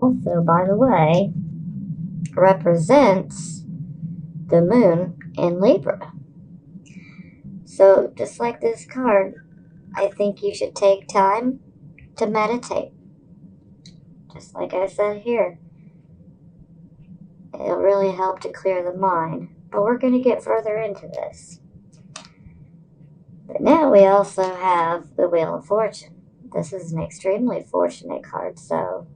also, by the way, represents the moon in Libra. So, just like this card, I think you should take time to meditate. Just like I said here, it'll really help to clear the mind. But we're going to get further into this. But now we also have the Wheel of Fortune. This is an extremely fortunate card, so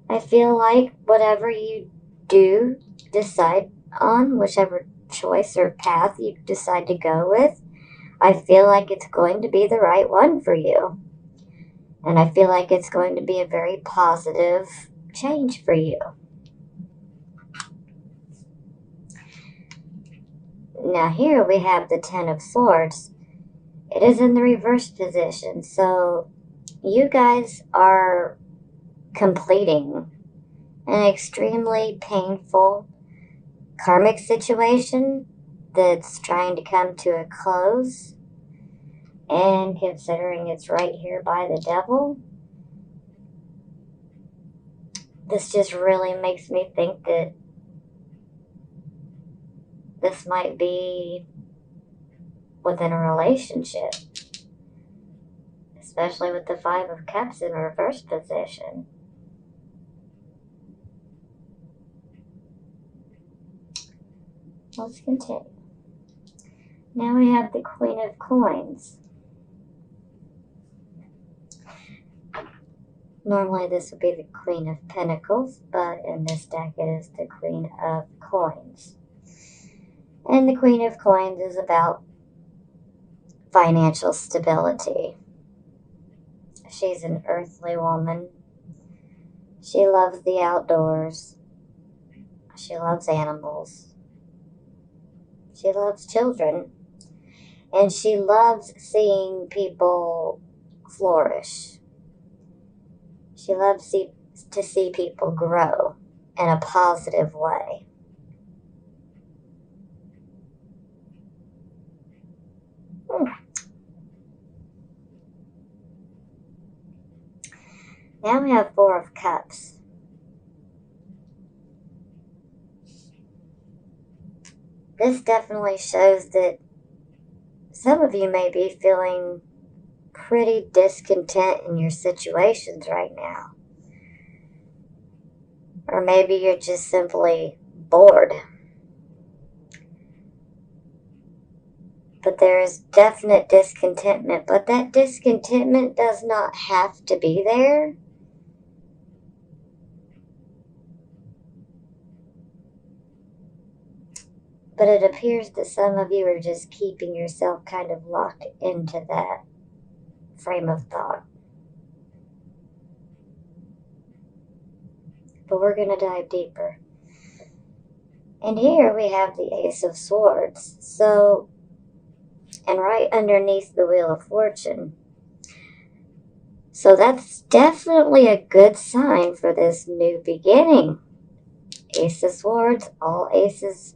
I feel like whatever you do decide on, whichever choice or path you decide to go with, I feel like it's going to be the right one for you. And I feel like it's going to be a very positive change for you. Now here we have the Ten of Swords. It is in the reverse position, so you guys are completing an extremely painful karmic situation that's trying to come to a close. And considering it's right here by the devil, this just really makes me think that this might be within a relationship, especially with the Five of Cups in reverse position. Let's continue. Now we have the Queen of Coins. Normally this would be the Queen of Pentacles, but in this deck it is the Queen of Coins. And the Queen of Coins is about financial stability. She's an earthly woman. She loves the outdoors. She loves animals. She loves children. And she loves seeing people flourish. She loves to see people grow in a positive way. Now we have Four of Cups. This definitely shows that some of you may be feeling pretty discontent in your situations right now. Or maybe you're just simply bored. But there is definite discontentment. But that discontentment does not have to be there. But it appears that some of you are just keeping yourself kind of locked into that frame of thought. But we're going to dive deeper. And here we have the Ace of Swords. So, and right underneath the Wheel of Fortune. So that's definitely a good sign for this new beginning. Ace of Swords, all aces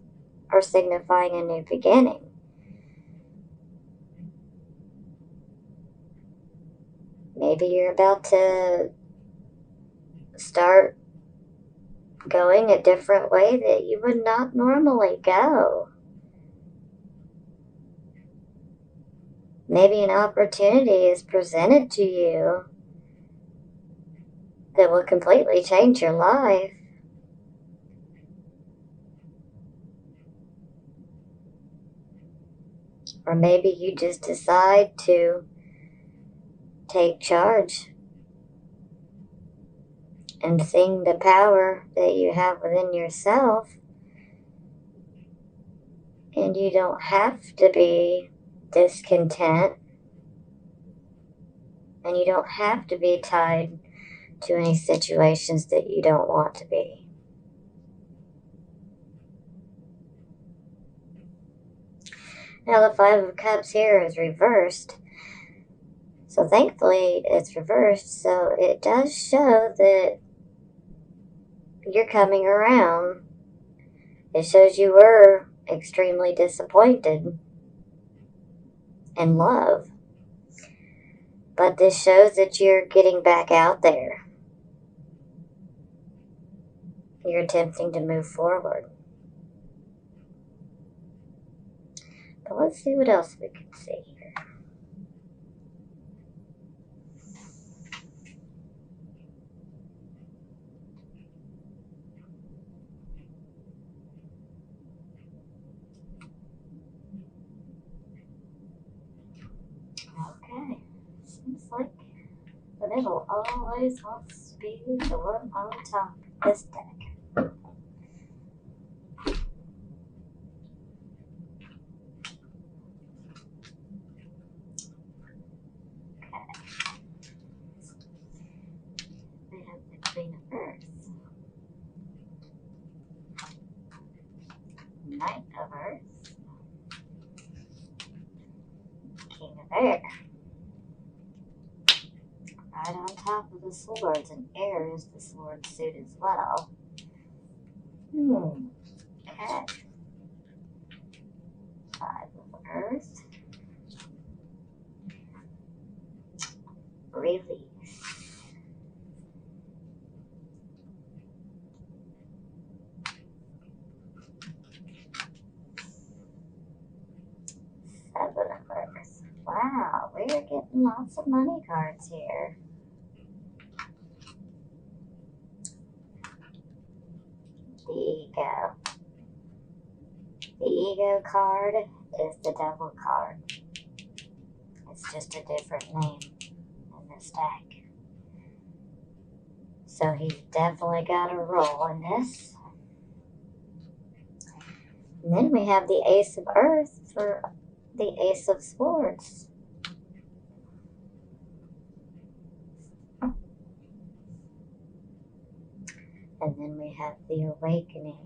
are signifying a new beginning. Maybe you're about to start going a different way that you would not normally go. Maybe an opportunity is presented to you that will completely change your life. Or maybe you just decide to take charge and sing the power that you have within yourself. And you don't have to be discontent. And you don't have to be tied to any situations that you don't want to be. Now the Five of Cups here is reversed. So thankfully it's reversed. So it does show that you're coming around. It shows you were extremely disappointed in love. But this shows that you're getting back out there. You're attempting to move forward. But let's see what else we can see here. Okay. Seems like the middle always wants to be the one on top of this deck. We have the Queen of Earth, Knight of Earth, King of Air. Right on top of the swords, and air is the sword suit as well. Okay. Five of Earth. Release. Seven of Earth. Wow, we are getting lots of money cards here. The Ego. The Ego card is the Devil card. It's just a different name in this deck. So he's definitely got a role in this. And then we have the Ace of Earth for the Ace of Swords. And then we have the Awakening.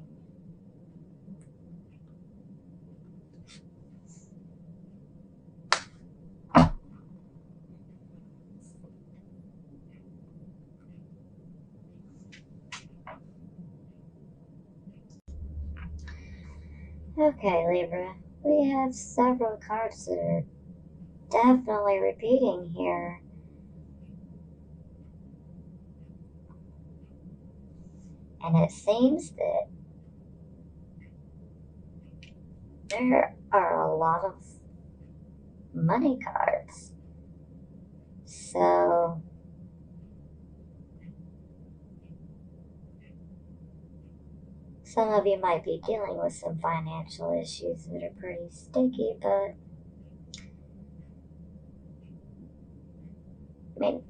Okay, Libra, we have several cards that are definitely repeating here. And it seems that there are a lot of money cards. So some of you might be dealing with some financial issues that are pretty sticky, but I mean,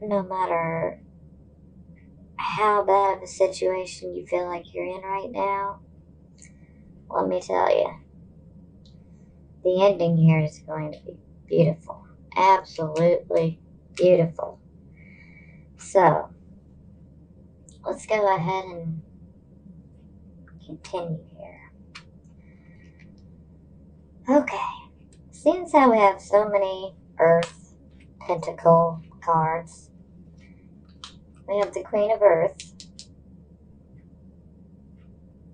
no matter how bad of a situation you feel like you're in right now, let me tell you, the ending here is going to be beautiful. Absolutely beautiful. So, let's go ahead and continue here. Okay, since how we have so many Earth Pentacle cards, we have the Queen of Earth.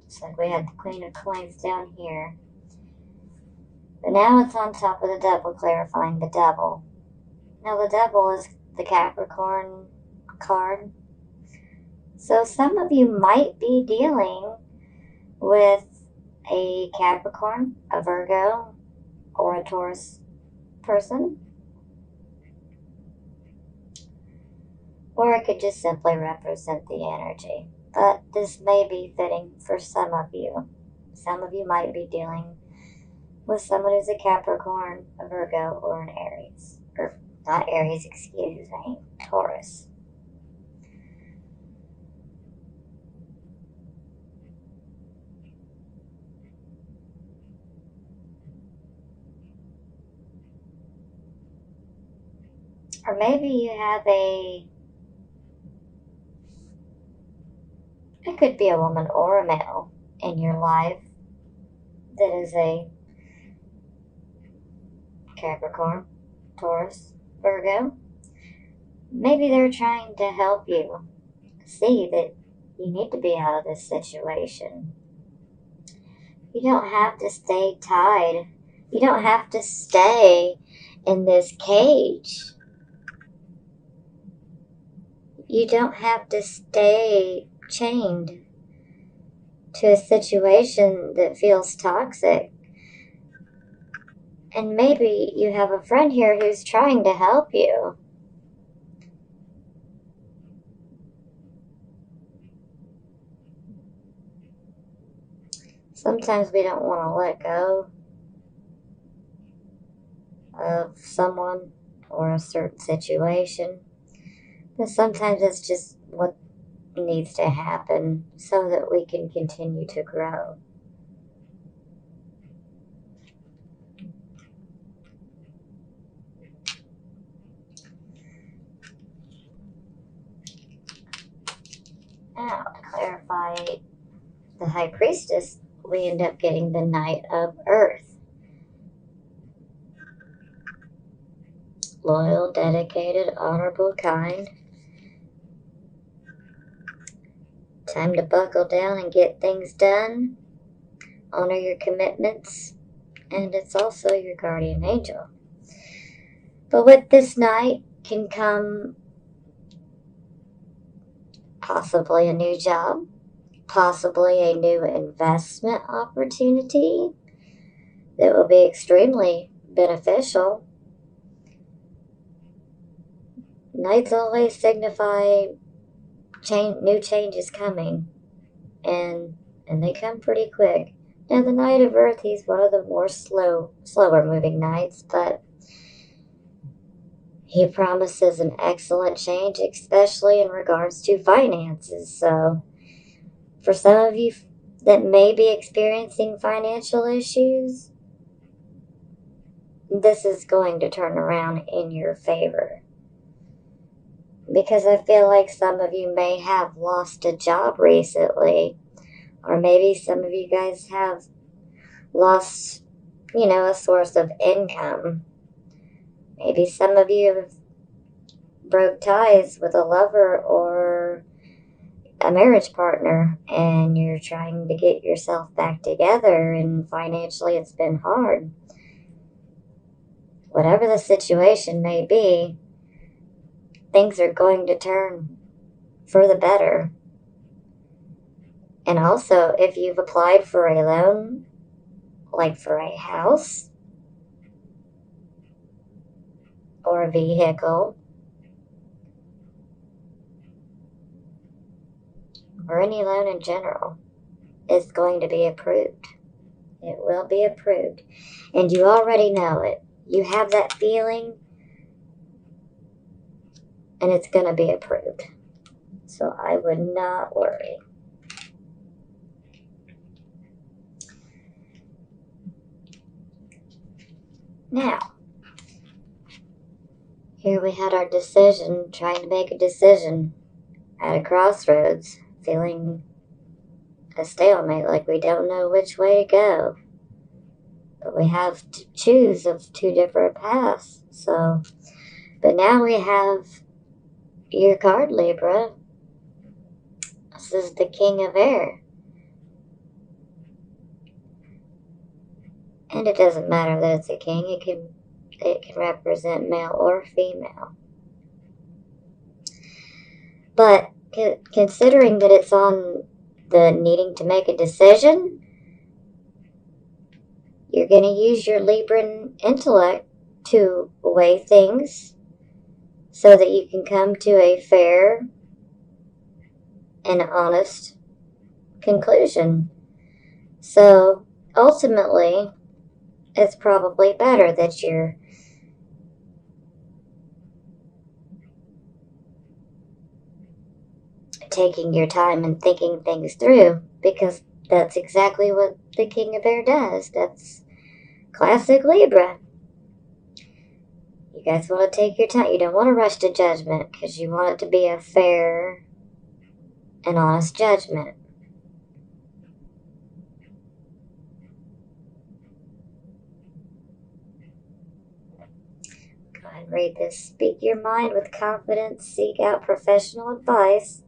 Just like we had the Queen of Coins down here. But now it's on top of the Devil, clarifying the Devil. Now the Devil is the Capricorn card. So some of you might be dealing with a Capricorn, a Virgo, or a Taurus person. Or it could just simply represent the energy. But this may be fitting for some of you. Some of you might be dealing with someone who's a Capricorn, a Virgo, or an Aries. Or not Aries, excuse me, Taurus. Or maybe you have it could be a woman or a male in your life that is a Capricorn, Taurus, Virgo. Maybe they're trying to help you see that you need to be out of this situation. You don't have to stay tied. You don't have to stay in this cage you don't have to stay chained to a situation that feels toxic. And maybe you have a friend here who's trying to help you. Sometimes we don't want to let go of someone or a certain situation, but sometimes it's just what needs to happen so that we can continue to grow. Now, to clarify the High Priestess, we end up getting the Knight of Earth. Loyal, dedicated, honorable, kind. Time to buckle down and get things done. Honor your commitments. And it's also your guardian angel. But with this Knight can come possibly a new job, possibly a new investment opportunity that will be extremely beneficial. Knights always signify new changes coming, and they come pretty quick. Now, the Knight of Earth, he's one of the more slower moving knights, but he promises an excellent change, especially in regards to finances. So, for some of you that may be experiencing financial issues, this is going to turn around in your favor. Because I feel like some of you may have lost a job recently, or maybe some of you guys have lost, a source of income. Maybe some of you have broke ties with a lover or a marriage partner, and you're trying to get yourself back together, and financially it's been hard. Whatever the situation may be, things are going to turn for the better. And also, if you've applied for a loan, like for a house or a vehicle or any loan in general, is going to be approved. It will be approved. And you already know it. You have that feeling, and it's going to be approved. So I would not worry. Now, here we had our decision, trying to make a decision at a crossroads, feeling a stalemate, like we don't know which way to go. But we have to choose of two different paths. So, but now we have your card, Libra. This is the King of Air. And it doesn't matter that it's a king. It can represent male or female. But considering that it's on the needing to make a decision, you're going to use your Libran intellect to weigh things so that you can come to a fair and honest conclusion. So ultimately, it's probably better that you're taking your time and thinking things through, because that's exactly what the King of Air does. That's classic Libra. You guys want to take your time. You don't want to rush to judgment, because you want it to be a fair and honest judgment. Go ahead and read this. Speak your mind with confidence. Seek out professional advice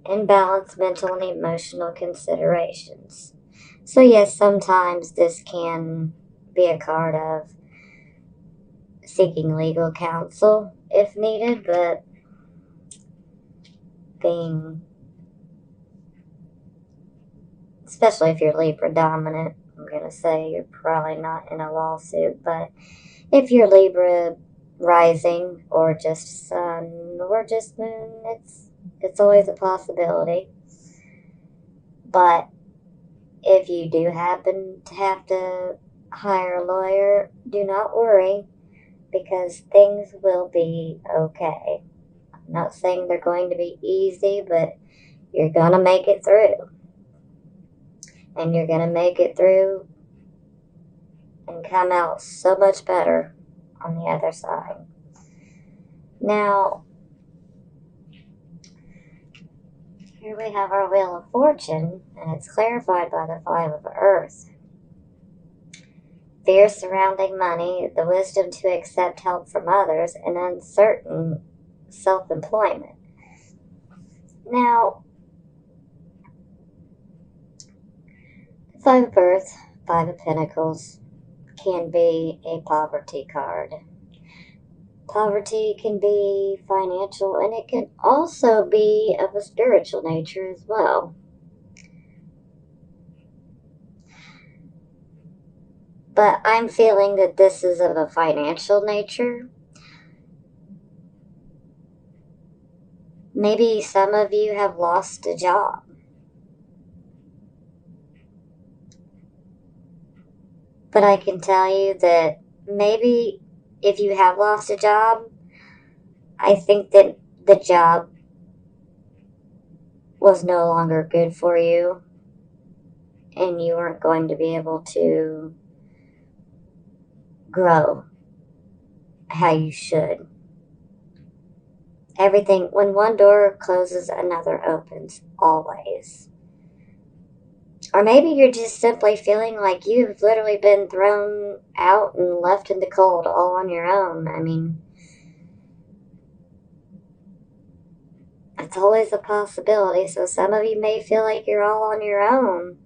and balance mental and emotional considerations. So yes, sometimes this can be a card of seeking legal counsel if needed, but being, especially if you're Libra dominant, I'm going to say you're probably not in a lawsuit, but if you're Libra rising or just sun or just moon, it's always a possibility. But if you do happen to have to hire a lawyer, do not worry, because things will be okay. I'm not saying they're going to be easy, but you're going to make it through. And you're going to make it through and come out so much better on the other side. Now, here we have our Wheel of Fortune, and it's clarified by the Five of Earth. Fear surrounding money, the wisdom to accept help from others, and uncertain self-employment. Now, Five of Earth, Five of Pentacles can be a poverty card. Poverty can be financial, and it can also be of a spiritual nature as well. But I'm feeling that this is of a financial nature. Maybe some of you have lost a job. But I can tell you that maybe if you have lost a job, I think that the job was no longer good for you, and you weren't going to be able to grow how you should. Everything, when one door closes, another opens, always. Or maybe you're just simply feeling like you've literally been thrown out and left in the cold all on your own. I mean, it's always a possibility. So some of you may feel like you're all on your own.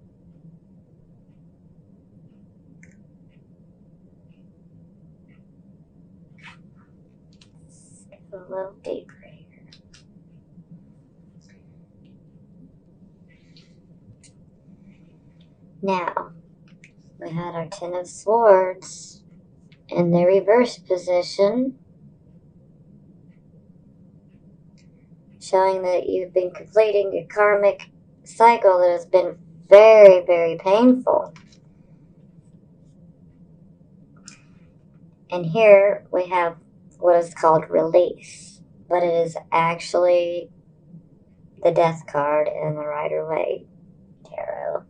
Let's go a little deeper here. Now, we had our Ten of Swords in the reverse position, showing that you've been completing a karmic cycle that has been very, very painful. And here we have what is called release, but it is actually the Death card in the Rider-Waite Tarot.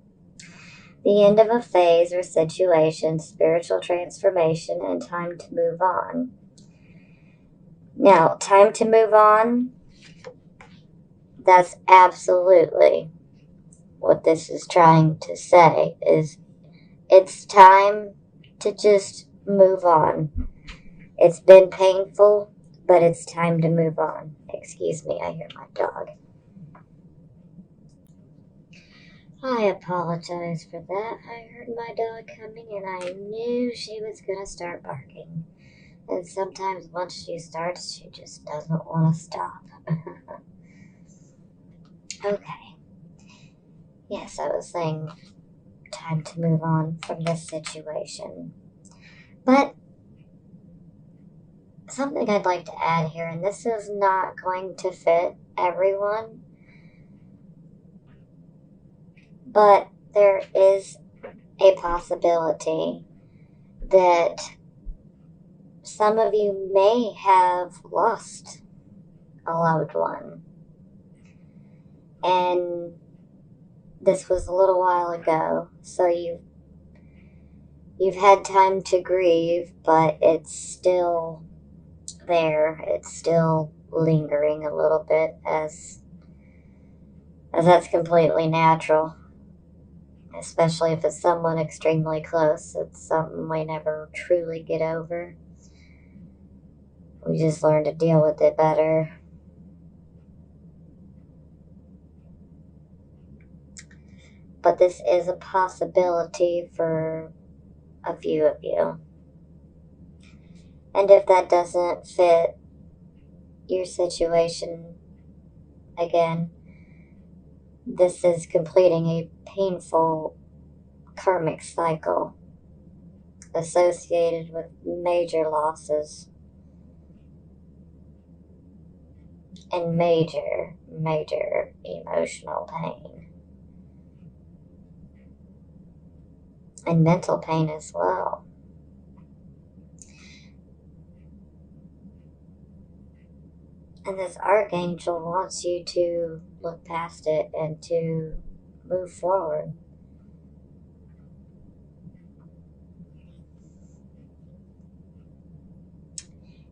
The end of a phase or situation, spiritual transformation, and time to move on. Now, time to move on, that's absolutely what this is trying to say, is it's time to just move on. It's been painful, but it's time to move on. Excuse me, I hear my dog. I apologize for that. I heard my dog coming and I knew she was going to start barking. And sometimes once she starts, she just doesn't want to stop. Okay. Yes, I was saying time to move on from this situation. But something I'd like to add here, and this is not going to fit everyone, but there is a possibility that some of you may have lost a loved one. And this was a little while ago, so you've had time to grieve, but it's still there. It's still lingering a little bit, as that's completely natural. Especially if it's someone extremely close. It's something we never truly get over. We just learn to deal with it better. But this is a possibility for a few of you. And if that doesn't fit your situation, Again, this is completing a painful karmic cycle associated with major losses and major, major emotional pain. And mental pain as well. And this archangel wants you to look past it and to move forward.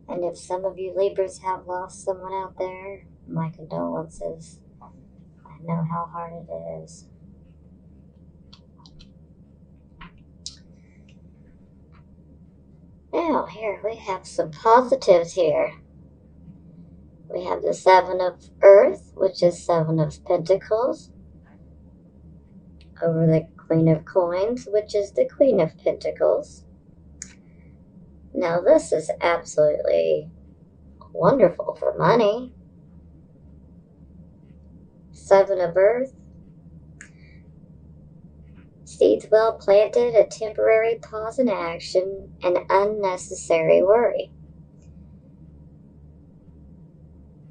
And if some of you Libras have lost someone out there, my condolences. I know how hard it is. Now, here we have some positives here. We have the Seven of Earth, which is Seven of Pentacles, over the Queen of Coins, which is the Queen of Pentacles. Now, this is absolutely wonderful for money. Seven of Earth. Seeds well planted, a temporary pause in action, and unnecessary worry.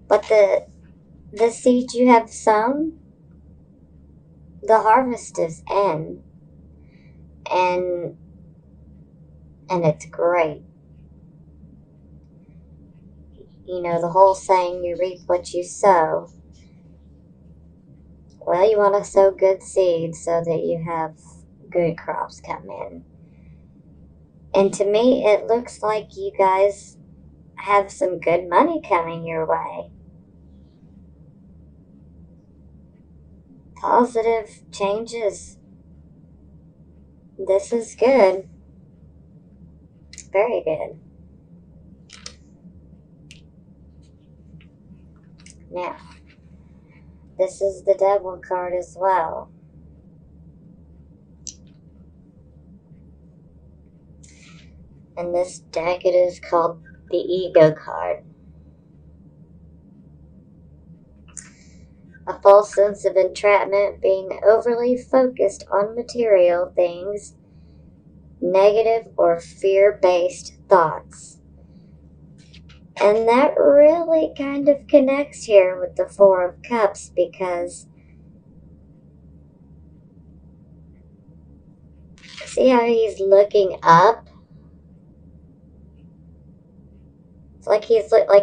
But the seed you have sown, the harvest is in. And it's great. You know, the whole saying, you reap what you sow. Well, you want to sow good seeds so that you have good crops come in. And to me, it looks like you guys have some good money coming your way. Positive changes. This is good. Very good. Now, this is the Devil card as well. And this deck, it is called the Ego card. A false sense of entrapment, being overly focused on material things, negative or fear-based thoughts. And that really kind of connects here with the Four of Cups, because see how he's looking up? It's like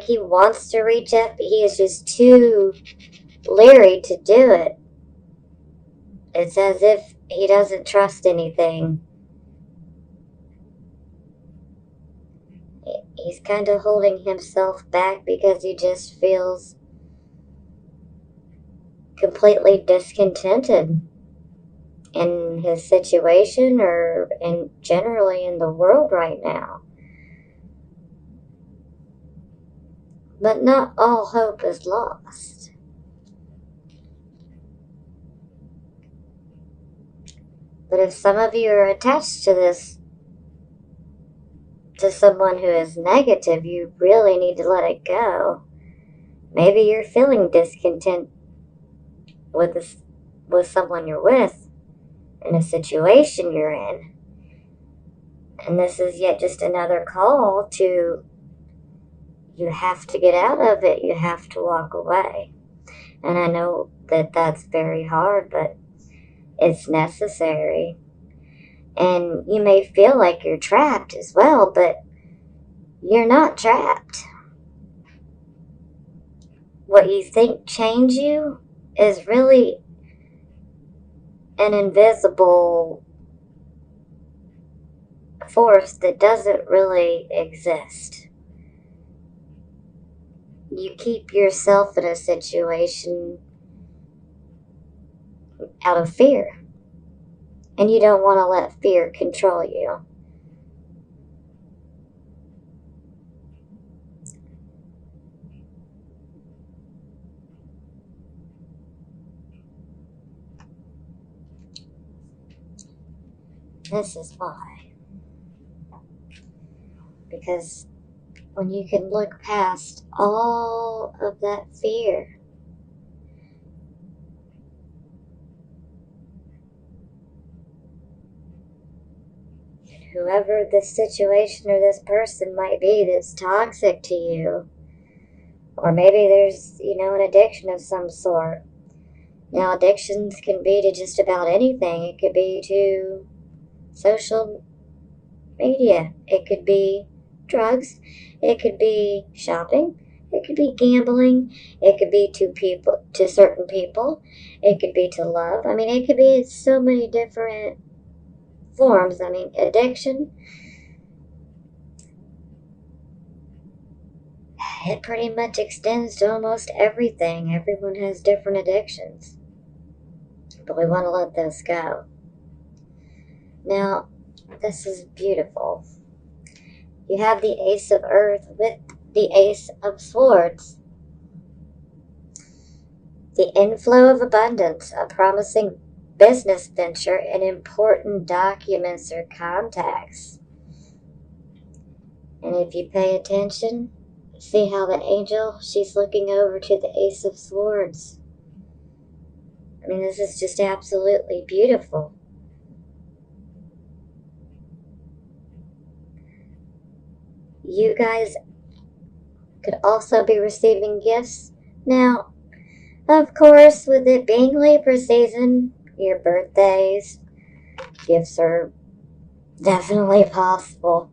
he wants to reach up, but he is just too leery to do it. It's as if he doesn't trust anything. He's kind of holding himself back because he just feels completely discontented in his situation, or generally in the world right now. But not all hope is lost. But if some of you are attached to someone who is negative, you really need to let it go. Maybe you're feeling discontent with someone you're with, in a situation you're in. And this is yet just another call to, you have to get out of it. You have to walk away. And I know that that's very hard, but it's necessary. And you may feel like you're trapped as well, but you're not trapped. What you think chains you is really an invisible force that doesn't really exist. You keep yourself in a situation out of fear. And you don't want to let fear control you. This is why. Because when you can look past all of that fear whoever this situation or this person might be that's toxic to you. Or maybe there's, an addiction of some sort. Now, addictions can be to just about anything. It could be to social media. It could be drugs. It could be shopping. It could be gambling. It could be to certain people. It could be to love. It could be so many different forms. Addiction, it pretty much extends to almost everything. Everyone has different addictions. But we want to let those go. Now, this is beautiful. You have the Ace of Earth with the Ace of Swords. The inflow of abundance, a promising business venture, and important documents or contacts. And if you pay attention, see how the angel, she's looking over to the Ace of Swords. This is just absolutely beautiful. You guys could also be receiving gifts. Now, of course, with it being Libra season, your birthdays, gifts are definitely possible.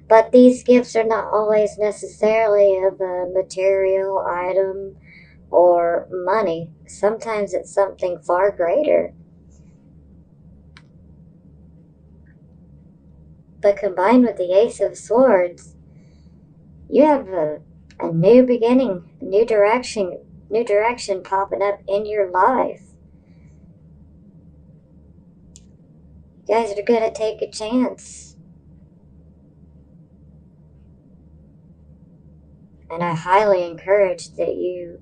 But these gifts are not always necessarily of a material item or money. Sometimes it's something far greater. But combined with the Ace of Swords, you have a new beginning, a new direction popping up in your life. You guys are going to take a chance. And I highly encourage that you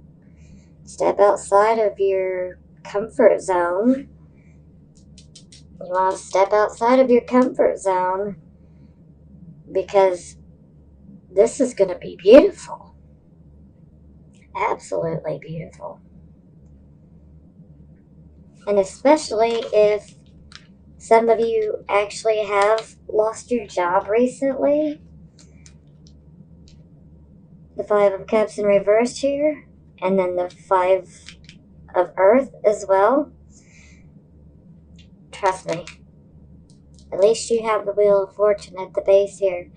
step outside of your comfort zone. You want to step outside of your comfort zone because this is going to be beautiful. Absolutely beautiful. And especially if some of you actually have lost your job recently. The Five of Cups in reverse here. And then the Five of Earth as well. Trust me. At least you have the Wheel of Fortune at the base here.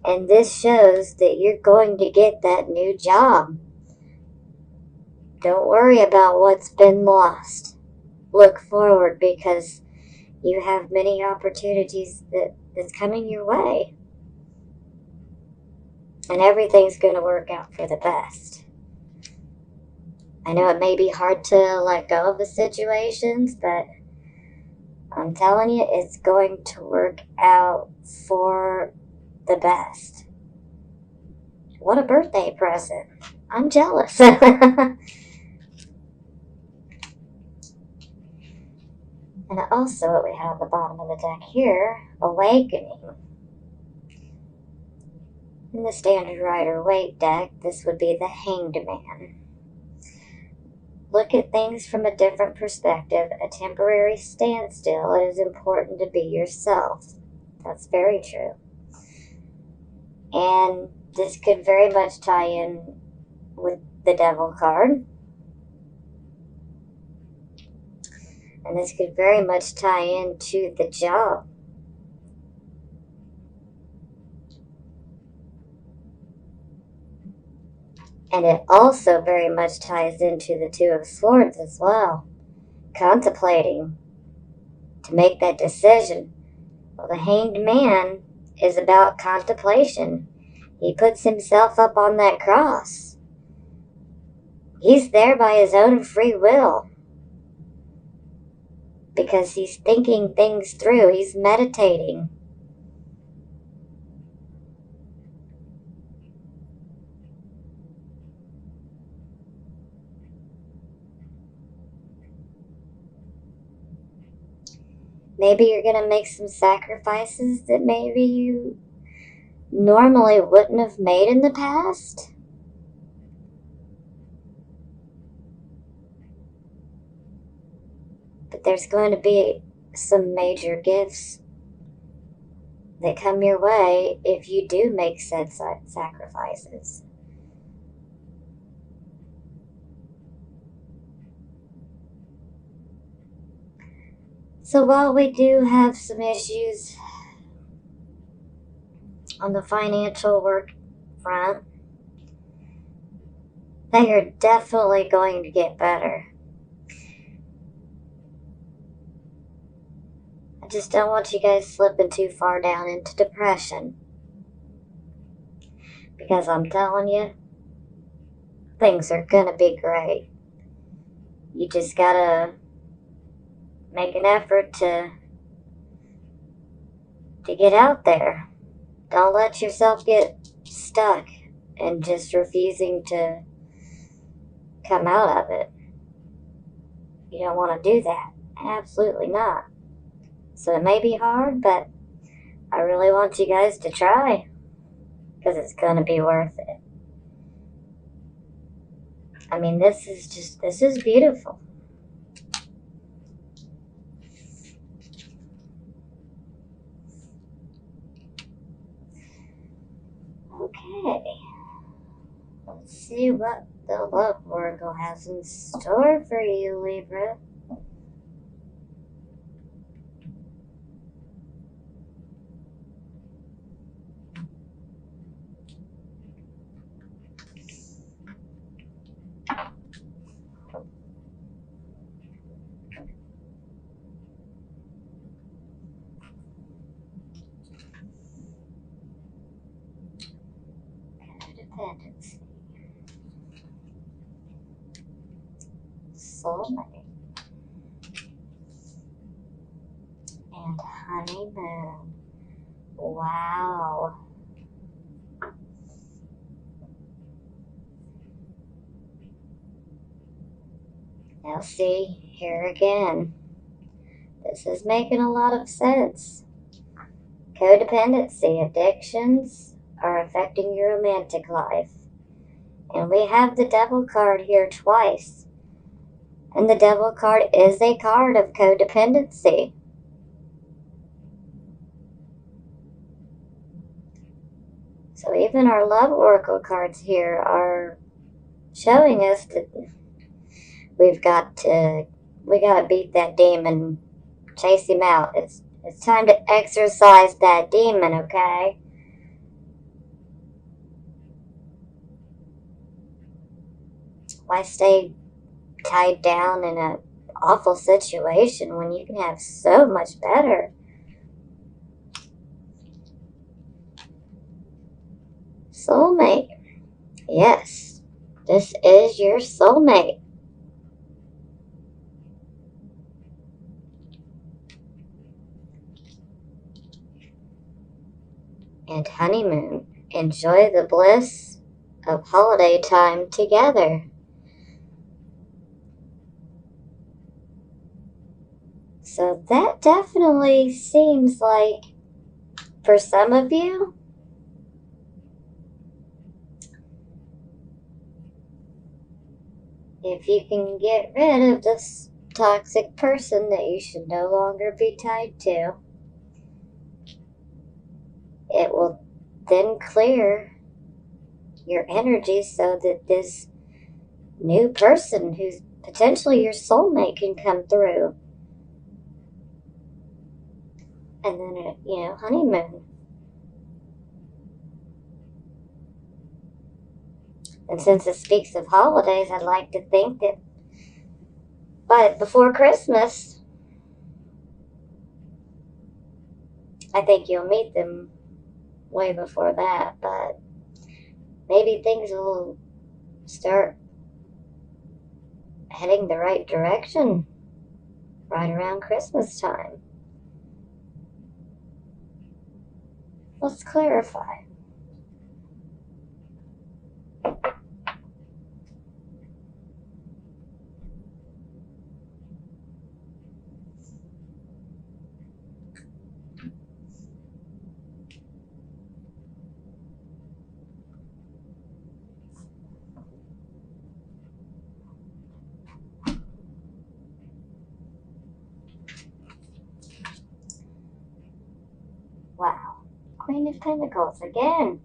And this shows that you're going to get that new job. Don't worry about what's been lost. Look forward because you have many opportunities that's coming your way. And everything's going to work out for the best. I know it may be hard to let go of the situations, but I'm telling you, it's going to work out for the best. What a birthday present. I'm jealous. And also what we have at the bottom of the deck here, Awakening. In the Standard Rider-Waite deck, this would be the Hanged Man. Look at things from a different perspective. A temporary standstill. It is important to be yourself. That's very true. And this could very much tie in with the Devil card. And this could very much tie into the job. And it also very much ties into the Two of Swords as well. Contemplating to make that decision. Well, the Hanged Man is about contemplation. He puts himself up on that cross. He's there by his own free will. Because he's thinking things through. He's meditating. Maybe you're going to make some sacrifices that maybe you normally wouldn't have made in the past. But there's going to be some major gifts that come your way if you do make said sacrifices. So while we do have some issues on the financial work front, they are definitely going to get better. I just don't want you guys slipping too far down into depression. Because I'm telling you, things are gonna be great. You just gotta make an effort to get out there. Don't let yourself get stuck and just refusing to come out of it. You don't want to do that. Absolutely not. So it may be hard, but I really want you guys to try because it's going to be worth it. I mean, this is beautiful. Okay. Let's see what the love oracle has in store for you, Libra. Codependency. Soulmate. And honeymoon. Wow. Now see, here again. This is making a lot of sense. Codependency addictions are affecting your romantic life. And we have the Devil card here twice. And the Devil card is a card of codependency. So even our love oracle cards here are showing us that we gotta beat that demon, chase him out. It's time to exorcise that demon, okay? Why stay tied down in an awful situation when you can have so much better? Soulmate. Yes, this is your soulmate. And honeymoon. Enjoy the bliss of holiday time together. So that definitely seems like, for some of you, if you can get rid of this toxic person that you should no longer be tied to, it will then clear your energy so that this new person who's potentially your soulmate can come through. And then, honeymoon. And since it speaks of holidays, I'd like to think that before Christmas, I think you'll meet them way before that, but maybe things will start heading the right direction right around Christmas time. Let's clarify. Wow. Queen of Pentacles again.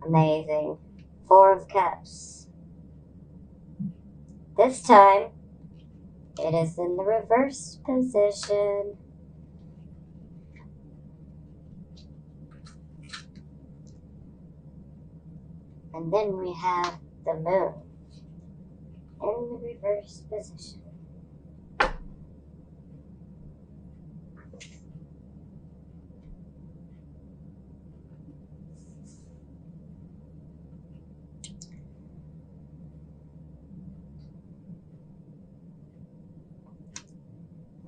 Amazing. Four of Cups. This time, it is in the reverse position. And then we have the Moon in the reverse position.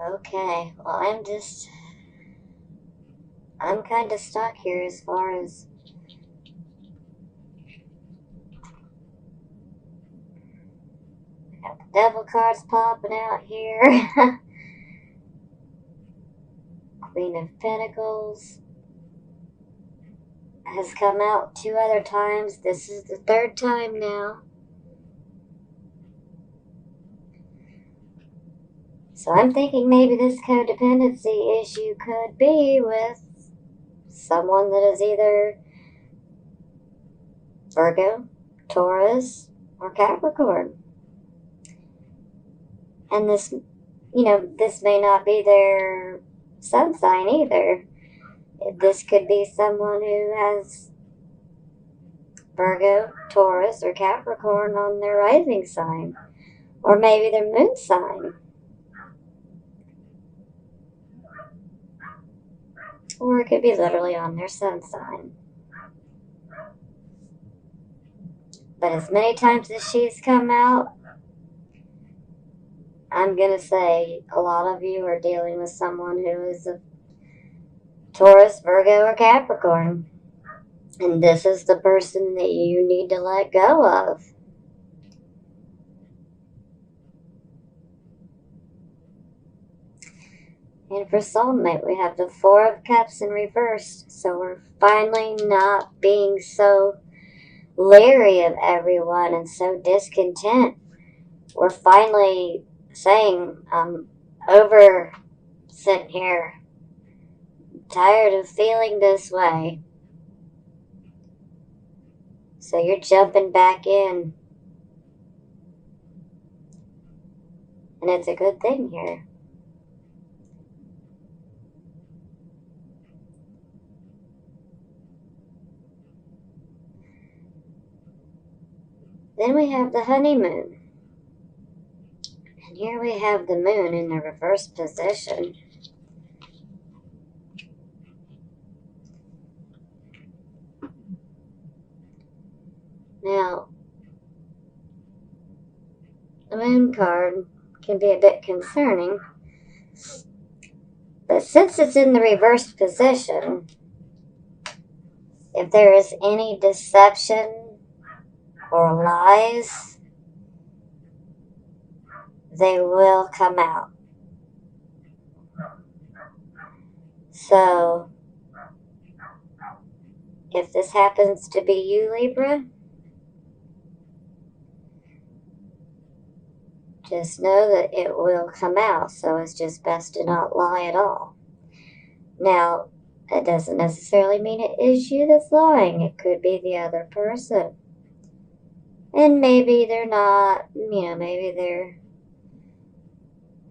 Okay, well, I'm kind of stuck here as far as got the Devil cards popping out here. Queen of Pentacles has come out 2 other times. This is the 3rd time now. So I'm thinking maybe this codependency issue could be with someone that is either Virgo, Taurus, or Capricorn. And this, this may not be their sun sign either. This could be someone who has Virgo, Taurus, or Capricorn on their rising sign. Or maybe their moon sign. Or it could be literally on their sun sign. But as many times as she's come out, I'm going to say a lot of you are dealing with someone who is a Taurus, Virgo, or Capricorn. And this is the person that you need to let go of. And for soulmate, we have the Four of Cups in reverse. So we're finally not being so leery of everyone and so discontent. We're finally saying, I'm over sitting here, tired of feeling this way. So you're jumping back in. And it's a good thing here. Then we have the honeymoon. And here we have the moon in the reverse position. Now, the moon card can be a bit concerning. But since it's in the reverse position, if there is any deception or lies, they will come out. So, if this happens to be you, Libra, just know that it will come out. So it's just best to not lie at all. Now, that doesn't necessarily mean it is you that's lying. It could be the other person. And maybe they're not, maybe they're,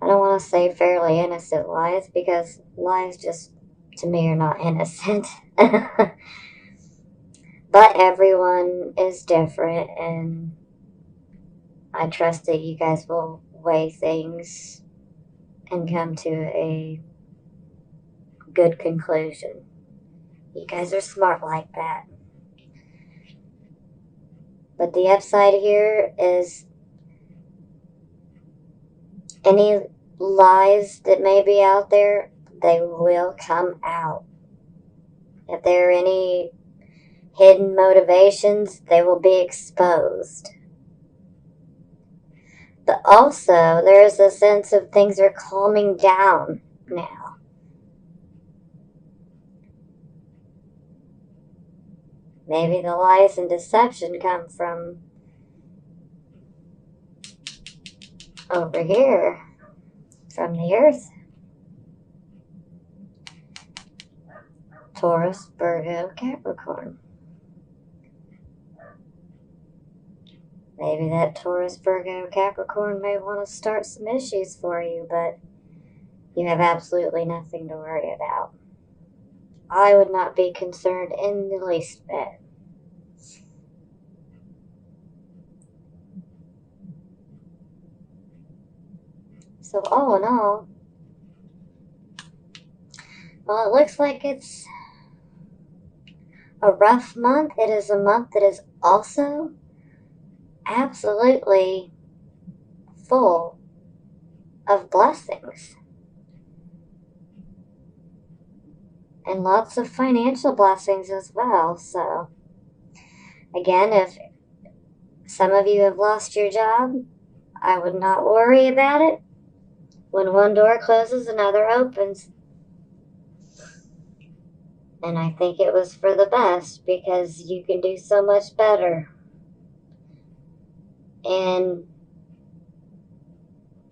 I don't want to say fairly innocent lies, because lies just, to me, are not innocent. But everyone is different, and I trust that you guys will weigh things and come to a good conclusion. You guys are smart like that. But the upside here is any lies that may be out there, they will come out. If there are any hidden motivations, they will be exposed. But also, there is a sense of things are calming down now. Maybe the lies and deception come from over here from the Earth. Taurus, Virgo, Capricorn. Maybe that Taurus, Virgo, Capricorn may want to start some issues for you, but you have absolutely nothing to worry about. I would not be concerned in the least bit. So all in all, well, it looks like it's a rough month. It is a month that is also absolutely full of blessings. And lots of financial blessings as well. So, again, if some of you have lost your job, I would not worry about it. When one door closes, another opens. And I think it was for the best, because you can do so much better. And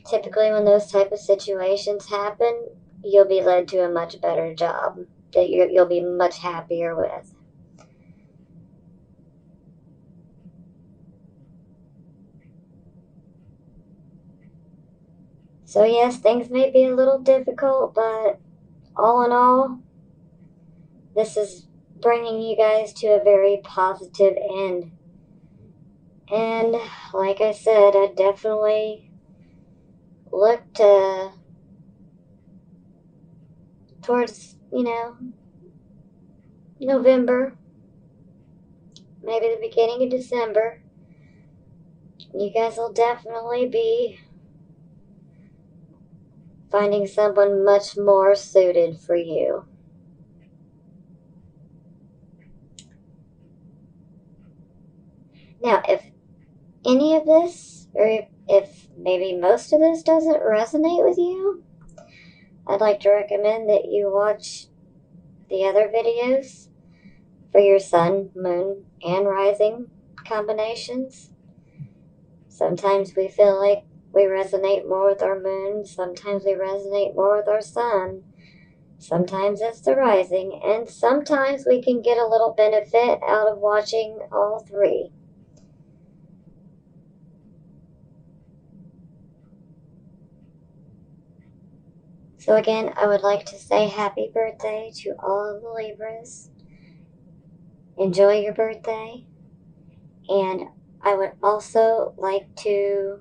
typically when those type of situations happen, you'll be led to a much better job that you'll be much happier with. So yes, things may be a little difficult, but all in all, this is bringing you guys to a very positive end. And like I said, I definitely look towards, November, maybe the beginning of December. You guys will definitely be finding someone much more suited for you. Now, if any of this, or if maybe most of this doesn't resonate with you, I'd like to recommend that you watch the other videos for your sun, moon, and rising combinations. Sometimes we feel like we resonate more with our moon, sometimes we resonate more with our sun, sometimes it's the rising, and sometimes we can get a little benefit out of watching all three. So again, I would like to say happy birthday to all of the Libras. Enjoy your birthday. And I would also like to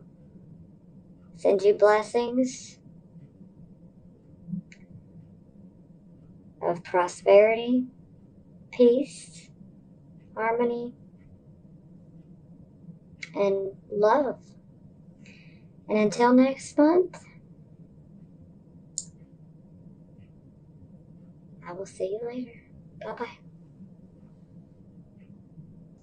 send you blessings of prosperity, peace, harmony, and love. And until next month, I will see you later. Bye-bye.